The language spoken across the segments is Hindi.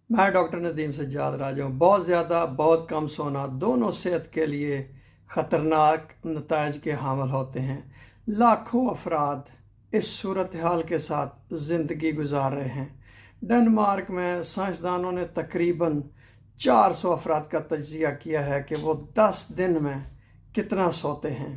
मैं डॉक्टर नदीम सज्जाद राजा हूँ। बहुत ज़्यादा बहुत कम सोना दोनों सेहत के लिए ख़तरनाक नताइज के हामिल होते हैं। लाखों अफराद इस सूरत हाल के साथ ज़िंदगी गुजार रहे हैं। डेनमार्क में साइंसदानों ने तकरीबन 400 अफराद का तज्जिया किया है कि वो 10 दिन में कितना सोते हैं।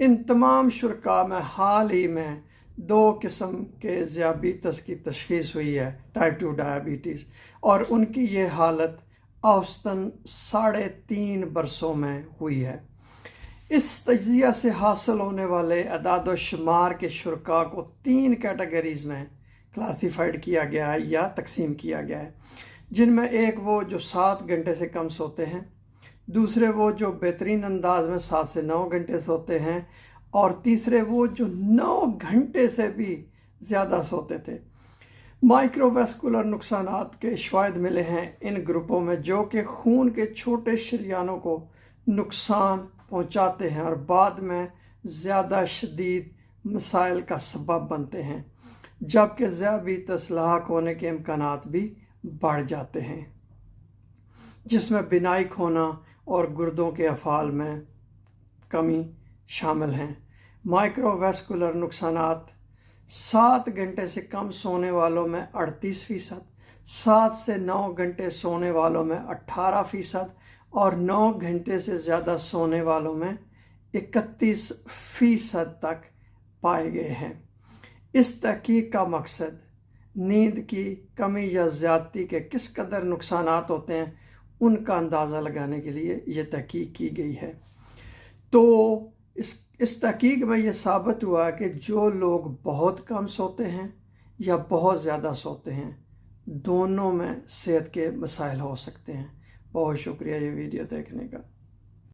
इन तमाम शुरा में हाल ही में 2 किस्म के ज़ियाबीतस की तशख़ीस हुई है, टाइप 2 डायबिटीज़, और उनकी ये हालत औसतन 3.5 बरसों में हुई है। इस तज्जिया से हासिल होने वाले अदाद शुमार के शुरा को 3 कैटेगरीज में क्लासीफाइड किया गया है या तकसीम किया गया है, जिनमें एक वो जो 7 घंटे से कम सोते हैं, दूसरे वो जो बेहतरीन अंदाज में 7 से 9 घंटे सोते हैं, और तीसरे वो जो 9 घंटे से भी ज़्यादा सोते थे। माइक्रोवेस्कुलर नुकसानात के शवाहिद मिले हैं इन ग्रुपों में, जो कि खून के छोटे शरियानों को नुकसान पहुंचाते हैं और बाद में ज़्यादा शदीद मसाइल का सबब बनते हैं, जबकि ज़ियाबीतस लाहक होने के इम्कानात भी बढ़ जाते हैं, जिसमें बिनाई खोना और गुर्दों के अफ़ाल में कमी शामिल हैं। माइक्रोवेस्कुलर नुकसानात 7 घंटे से कम सोने वालों में 38%, 7 से 9 घंटे सोने वालों में 18% और 9 घंटे से ज़्यादा सोने वालों में 31% तक पाए गए हैं। इस तहकीक का मकसद नींद की कमी या ज़्यादती के किस कदर नुकसानात होते हैं उनका अंदाज़ा लगाने के लिए ये तहकीक की गई है। तो इस तहकीक में ये साबित हुआ कि जो लोग बहुत कम सोते हैं या बहुत ज़्यादा सोते हैं, दोनों में सेहत के मसाइल हो सकते हैं। बहुत शुक्रिया ये वीडियो देखने का।